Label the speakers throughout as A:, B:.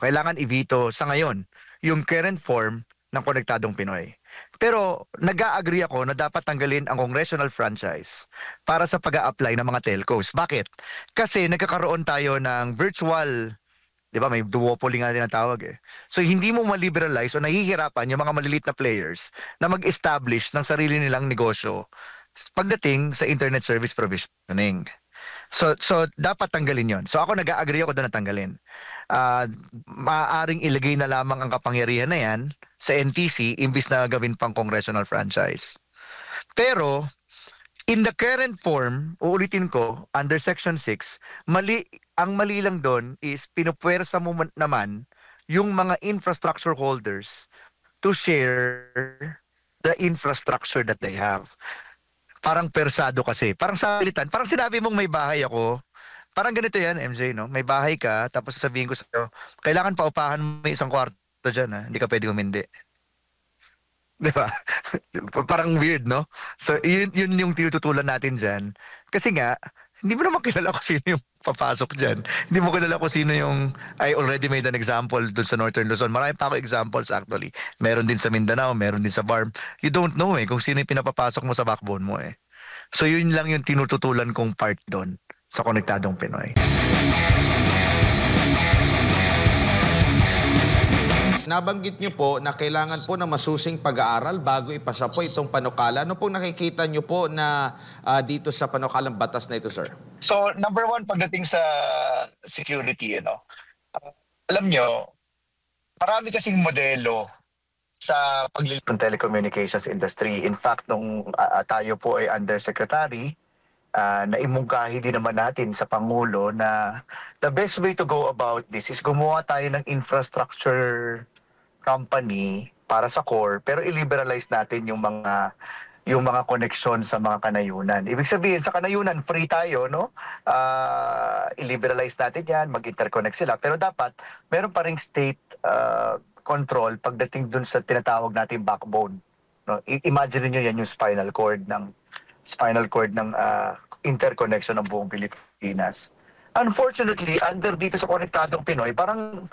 A: kailangan i-veto sa ngayon yung current form ng Konektadong Pinoy. Pero nag-a-agree ako na dapat tanggalin ang congressional franchise para sa pag-a-apply ng mga telcos. Bakit? Kasi nagkakaroon tayo ng virtual, di ba, may duopoly nga tinatawag eh. So hindi mo ma-liberalize o nahihirapan yung mga maliliit na players na mag-establish ng sarili nilang negosyo pagdating sa internet service provisioning. So dapat tanggalin 'yon. So ako nag-a-agree ako doon na tanggalin. Maaaring ilagay na lamang ang kapangyarihan na 'yan sa NTC imbis na gawin pang congressional franchise. Pero in the current form, uulitin ko, under Section 6, ang mali lang doon is pinupuwersa mo naman yung mga infrastructure holders to share the infrastructure that they have. Parang persado kasi. Parang sa pilitan, parang sinabi mong may bahay ako. Parang ganito yan, MJ, no? May bahay ka, tapos sasabihin ko sa'yo, kailangan paupahan mo may isang kwarto dyan, ha? Hindi ka pwede humindi. Di ba? Parang weird, no? So, yun yung tinututulan natin dyan. Kasi nga, hindi mo naman kilala kung sino yung papasok dyan. Hindi mo kilala kung sino yung, I already made an example dun sa Northern Luzon. Marami pa ako examples actually. Meron din sa Mindanao, meron din sa Barm. You don't know kung sino yung pinapapasok mo sa backbone mo eh. So yun lang yung tinututulan kong part doon sa Konektadong Pinoy.
B: Nabanggit niyo po na kailangan po ng masusing pag-aaral bago ipasa po itong panukala. Ano pong nakikita niyo po na dito sa panukalang batas na ito, sir?
A: So, number one, pagdating sa security, alam nyo, marami kasing modelo sa paglilip ng telecommunications industry. In fact, nung tayo po ay undersecretary, naimungkahi din naman natin sa Pangulo na the best way to go about this is gumawa tayo ng infrastructure company para sa core, pero i-liberalize natin yung mga connection sa mga kanayunan. Ibig sabihin, sa kanayunan, free tayo, no? I-liberalize natin yan, mag-interconnect sila. Pero dapat, meron pa ring state control pagdating dun sa tinatawag natin backbone. No? Imagine niyo yan yung spinal cord ng interconnection ng buong Pilipinas. Unfortunately, under dito sa Konektadong Pinoy, parang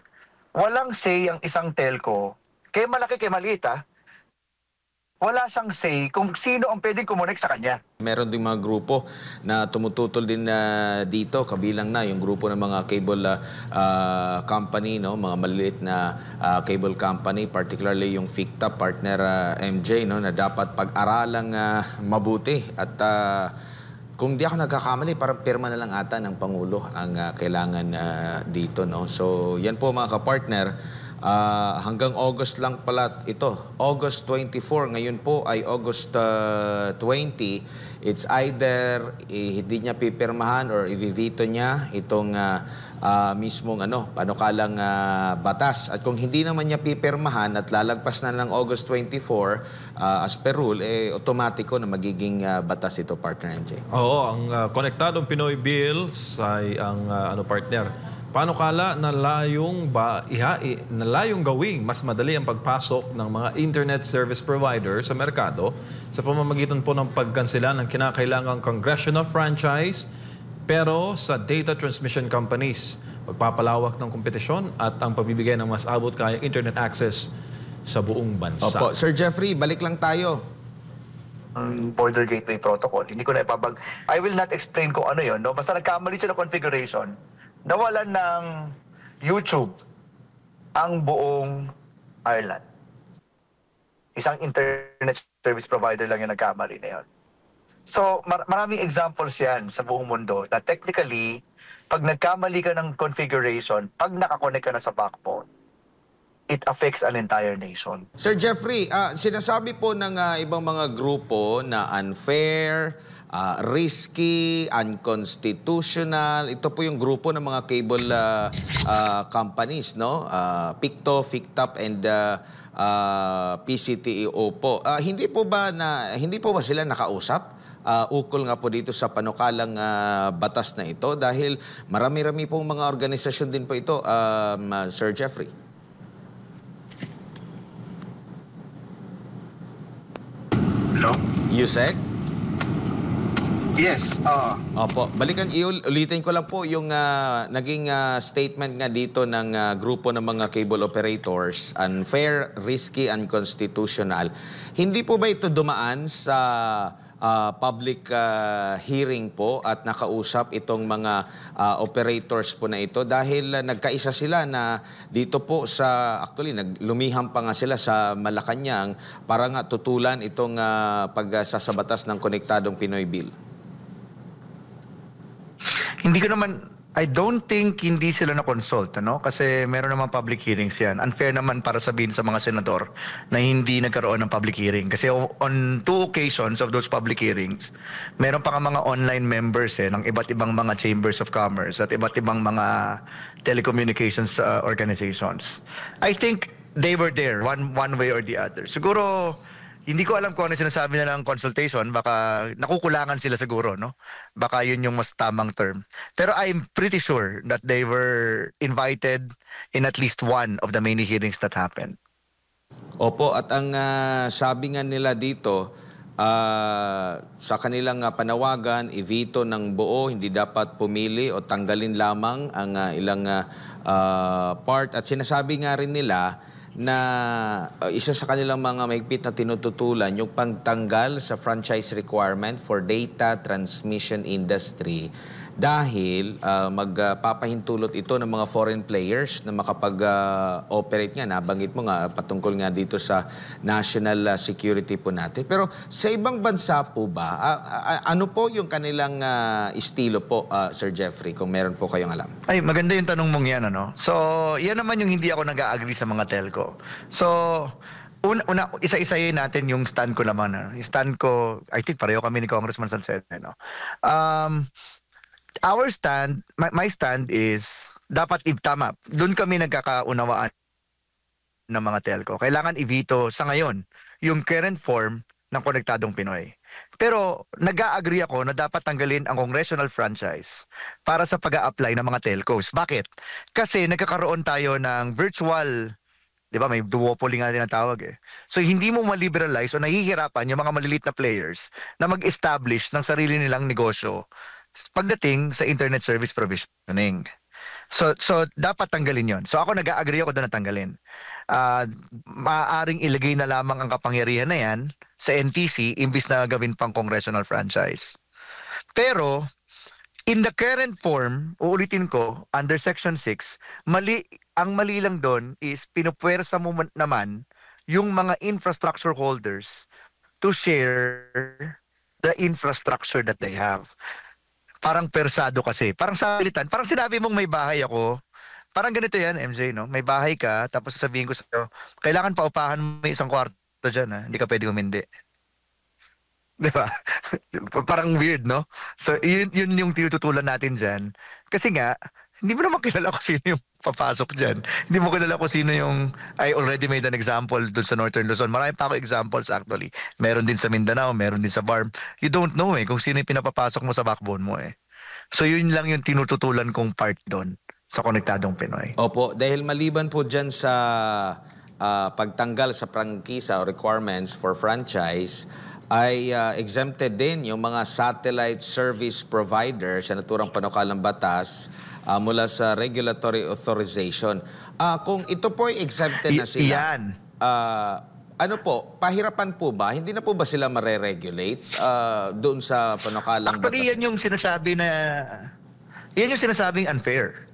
A: walang say ang isang telco. Kaya malaki, kaya maliit wala siyang say kung sino ang pwedeng kumonek sa kanya.
B: Meron din mga grupo na tumututol din dito, kabilang na yung grupo ng mga cable company, no? Mga maliliit na cable company, particularly yung FICTA partner MJ, no? Na dapat pag-aralang mabuti. At kung di ako nagkakamali, parang pirma na lang ata ng Pangulo ang kailangan dito, no? So yan po mga kapartner. Hanggang August lang pala ito. August 24, ngayon po ay August 20. It's either hindi niya pipirmahan or i-veto niya itong mismong panukalang batas. At kung hindi naman niya pipirmahan at lalagpas na ng August 24, as per rule, otomatiko na magiging batas ito, partner MJ.
C: Oo, ang Konektadong Pinoy Bills ay ang partner. Panukala na layong gawing mas madali ang pagpasok ng mga internet service provider sa merkado sa pamamagitan po ng pagkansela ng kinakailangang congressional franchise pero sa data transmission companies, pagpapalawak ng kompetisyon at ang pagbibigay ng mas abot kayang internet access sa buong bansa.
B: Opo. Sir Jeffrey, balik lang tayo.
A: Border Gateway Protocol. Hindi ko na I will not explain kung ano yun. No? Basta nagkamali siya ng configuration. Nawalan ng YouTube ang buong Ireland. Isang internet service provider lang yung nagkamali na yun. So, maraming examples yan sa buong mundo na technically, pag nagkamali ka ng configuration, pag nakakonect ka na sa backbone, it affects an entire nation.
B: Sir Jeffrey, sinasabi po ng ibang mga grupo na unfair, risky, unconstitutional. Ito po yung grupo ng mga cable companies, no? PICTO, FICTAP, and PCTEO po. Hindi po ba sila nakausap? Ukol nga po dito sa panukalang batas na ito dahil marami-rami pong mga organisasyon din po ito, Sir Jeffrey.
A: Hello?
B: Yusek?
D: Yes,
B: Opo, ulitin ko lang po yung naging statement nga dito ng grupo ng mga cable operators, unfair, risky, unconstitutional. Hindi po ba ito dumaan sa public hearing po at nakausap itong mga operators po na ito dahil nagkaisa sila na dito po actually lumiham pa nga sila sa Malacanang para nga tutulan itong pagsasabatas ng Konektadong Pinoy Bill?
A: I don't think hindi sila na-consult, ano? Kasi meron naman public hearings yan. Unfair naman para sabihin sa mga senador na hindi nagkaroon ng public hearing. Kasi on 2 occasions of those public hearings, meron pa nga mga online members ng iba't ibang mga chambers of commerce at iba't ibang mga telecommunications organizations. I think they were there one way or the other. Siguro hindi ko alam kung ano sinasabi nila ng consultation, baka nakukulangan sila siguro, no? Baka yun yung mas tamang term. Pero I'm pretty sure that they were invited in at least one of the many hearings that happened.
B: Opo, at ang sabi nga nila dito, sa kanilang panawagan, i-veto ng buo, hindi dapat pumili o tanggalin lamang ang ilang part. At sinasabi nga rin nila na isa sa kanilang mga mahigpit na tinututulan yung pagtanggal sa franchise requirement for data transmission industry dahil magpapahintulot ito ng mga foreign players na makapag-operate nga. Nabanggit mo nga patungkol nga dito sa national security po natin. Pero sa ibang bansa po ba, ano po yung kanilang estilo po, Sir Jeffrey, kung meron po kayong alam?
A: Ay, maganda yung tanong mong yan, ano? So, yan naman yung hindi ako nag-agree sa mga telco. So, una isa-isayin natin yung stand ko naman. Yung stand ko, I think pareho kami ni Congressman Salcede, no? Our stand, my stand is dapat tama. Doon kami nagkakaunawaan ng mga telco. Kailangan i-veto sa ngayon yung current form ng Konektadong Pinoy. Pero nag-agree ako na dapat tanggalin ang congressional franchise para sa pag-a-apply ng mga telcos. Bakit? Kasi nagkakaroon tayo ng virtual, di ba, may duopoly nga din ang tawag eh. So hindi mo ma-liberalize o nahihirapan yung mga malilit na players na mag-establish ng sarili nilang negosyo pagdating sa internet service provisioning. So dapat tanggalin yon. So ako nag-agree ako doon na tanggalin. Maaaring ilagay na lamang ang kapangyarihan na yan sa NTC imbis na gawin pang congressional franchise. Pero in the current form, uulitin ko, under Section 6, ang mali lang doon is pinupwersa mo naman yung mga infrastructure holders to share the infrastructure that they have. Parang persado kasi. Parang salitan. Parang sinabi mong may bahay ako. Parang ganito yan, MJ, no? May bahay ka, tapos sasabihin ko sa'yo, kailangan paupahan mo isang kwarto dyan, ha? Hindi ka pwede umindi. Di ba? Parang weird, no? So, yun yung tinututulan natin dyan. Kasi nga, hindi mo naman kilala kung sino yung papasok dyan. Hindi mo kilala kung sino yung, I already made an example dun sa Northern Luzon. Marami pa ako examples actually. Meron din sa Mindanao, meron din sa BARM. You don't know kung sino yung pinapapasok mo sa backbone mo So yun lang yung tinututulan kong part doon sa Konektadong Pinoy.
B: Opo, dahil maliban po dyan sa pagtanggal sa prangkisa o requirements for franchise, ay exempted din yung mga satellite service providers sa naturang panukalang batas mula sa regulatory authorization. Kung ito po ay exempted na sila,
A: Yan.
B: ano po, pahirapan po ba? Hindi na po ba sila mare-regulate doon sa panukalang batas?
A: Actually, yan yung sinasabing unfair.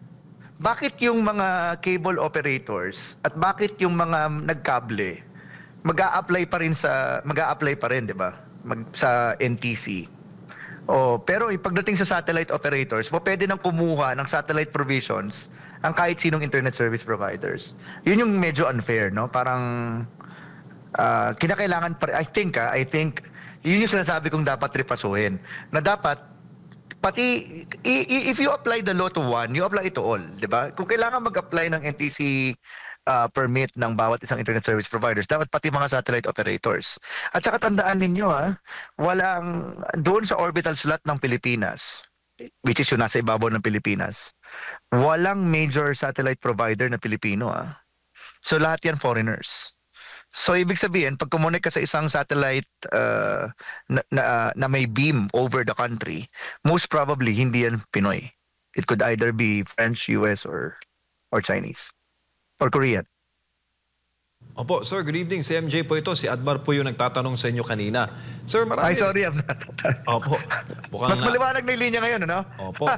A: Bakit yung mga cable operators at bakit yung mga nagkable mag-a-apply pa rin, 'di ba? Sa NTC. Pero pagdating sa satellite operators, pwede nang kumuha ng satellite provisions ang kahit sinong internet service providers. Yun yung medyo unfair, no? Parang kinakailangan I think yun yung sinasabi kong dapat ripasuhin. Na dapat pati if you apply the law to one, you apply it to all, 'di ba? Kung kailangan mag-apply ng NTC permit ng bawat isang internet service providers, dapat pati mga satellite operators. At saka tandaan ninyo walang doon sa orbital slot ng Pilipinas, which is yung nasa ibabaw ng Pilipinas, walang major satellite provider na Pilipino So lahat yan foreigners. So ibig sabihin, pag connect ka sa isang satellite na may beam over the country, most probably hindi yan Pinoy. It could either be French, US, or Chinese, or Korean.
C: Opo, sir, good evening. Si MJ po ito. Si Admar po yung nagtatanong sa inyo kanina. Sir, marami...
A: Ay, sorry.
C: Opo.
A: Mas maliwanag na yung linya ngayon, ano?
C: Opo.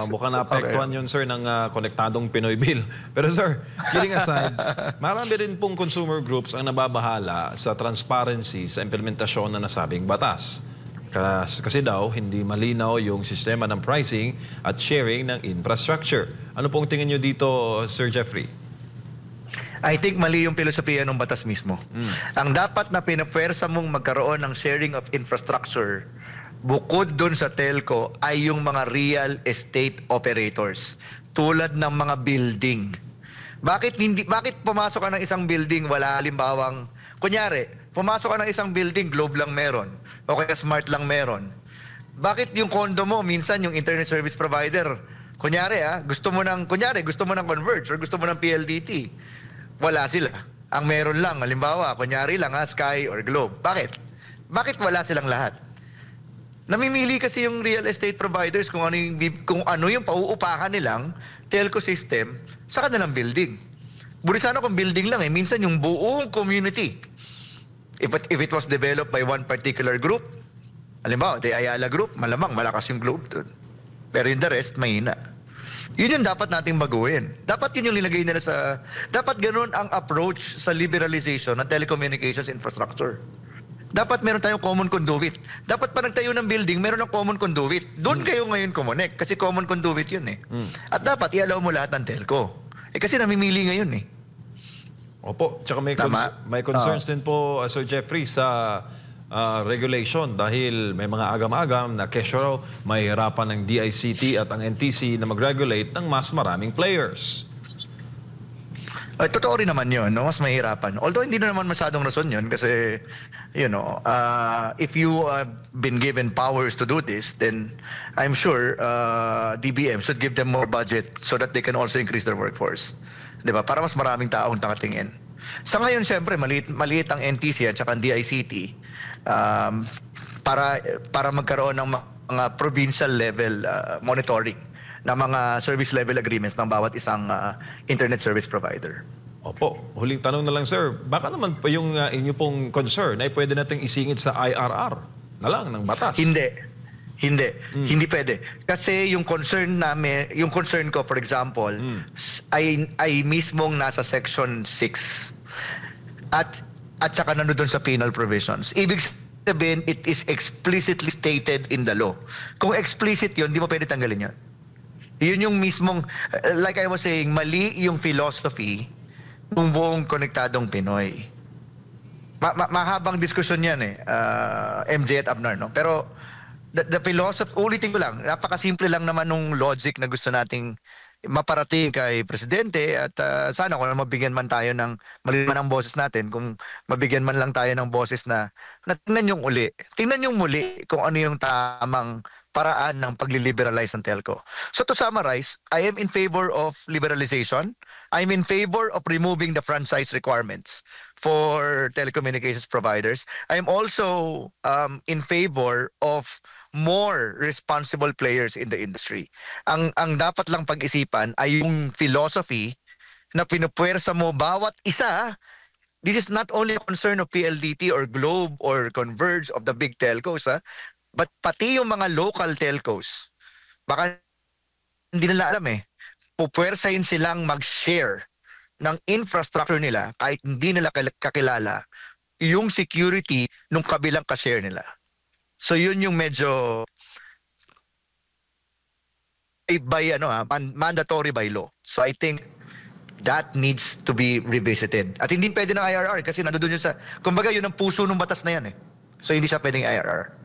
C: Mukhang naapektuhan yun, sir, ng konektadong Pinoy Bill. Pero sir, kidding aside, marami rin pong consumer groups ang nababahala sa transparency sa implementasyon na nasabing batas. Kasi daw, hindi malinaw yung sistema ng pricing at sharing ng infrastructure. Ano pong tingin nyo dito, Sir Jeffrey?
A: I think mali yung filosofiya ng batas mismo. Ang dapat na pinapwersa mong magkaroon ng sharing of infrastructure bukod dun sa telco ay yung mga real estate operators tulad ng mga building. Bakit pumasok ka ng isang building wala halimbawang kunyari, pumasok ka ng isang building Globe lang meron o kaya Smart lang meron. Bakit yung condo mo minsan yung internet service provider kunyari gusto mo ng Converge or gusto mo ng PLDT? Wala sila. Ang meron lang, halimbawa, kunyari lang Sky or Globe. Bakit wala silang lahat? Namimili kasi yung real estate providers kung ano yung pauupahan nilang telco system sa kanilang building. Burisano kung building lang minsan yung buong community. If it was developed by one particular group, halimbawa, the Ayala Group, malamang malakas yung Globe dun. Pero yung the rest, mahina. Yun yung dapat nating baguhin. Dapat yun yung nilagay nila dapat ganun ang approach sa liberalization ng telecommunications infrastructure. Dapat meron tayong common conduit. Dapat pa nagtayo ng building, meron ng common conduit. Doon kayo ngayon connect kasi common conduit yun At dapat i-allow mo lahat ng telco. Kasi namimili ngayon
C: Opo, tsaka may concerns din po, Sir Jeffrey, sa regulation dahil may mga agam-agam na kesyo raw mahihirapan ng DICT at ang NTC na mag-regulate ng mas maraming players.
A: Totoo rin naman yun, no? Mas mahirapan. Although hindi na naman masyadong rason yun kasi, if you have been given powers to do this, then I'm sure DBM should give them more budget so that they can also increase their workforce. Diba? Para mas maraming taong nakatingin. Sa ngayon, syempre, maliit ang NTC at saka ang DICT para magkaroon ng mga provincial level monitoring ng mga service level agreements ng bawat isang internet service provider.
C: Opo, huling tanong na lang, sir. Baka naman po yung inyo pong concern ay pwede nating isingit sa IRR na lang ng batas. Hindi pwede. Kasi yung concern ko, for example, ay mismong nasa Section 6 at saka nandun sa penal provisions. Ibig sabihin, it is explicitly stated in the law. Kung explicit yun, di mo pwede tanggalin yun. Yun yung mismong, like I was saying, mali yung philosophy ng buong konektadong Pinoy. Mahabang diskusyon yan MJ at Abnar, no? Pero the philosophy, ulitin ko lang, napakasimple lang naman nung logic na gusto nating maparating kay Presidente at sana kung mabigyan man tayo ng malinaw ng boses natin, kung mabigyan man lang tayo ng boses na tingnan yung muli kung ano yung tamang paraan ng pagli-liberalize ng telco. So to summarize, I am in favor of liberalization. I'm in favor of removing the franchise requirements for telecommunications providers. I'm also in favor of more responsible players in the industry. Ang dapat lang pag-isipan ay yung philosophy na pinupuwersa mo bawat isa. This is not only a concern of PLDT or Globe or Converge of the big telcos, but pati yung mga local telcos. Baka hindi nila alam pupuwersahin silang mag-share ng infrastructure nila kahit hindi nila kakilala yung security nung kabilang ka-share nila. So yun yung medyo mandatory by law. So I think that needs to be revisited. At hindi pwede ng IRR kasi nandoon yun kumbaga yun ang puso ng batas na yan So hindi siya pwedeng IRR.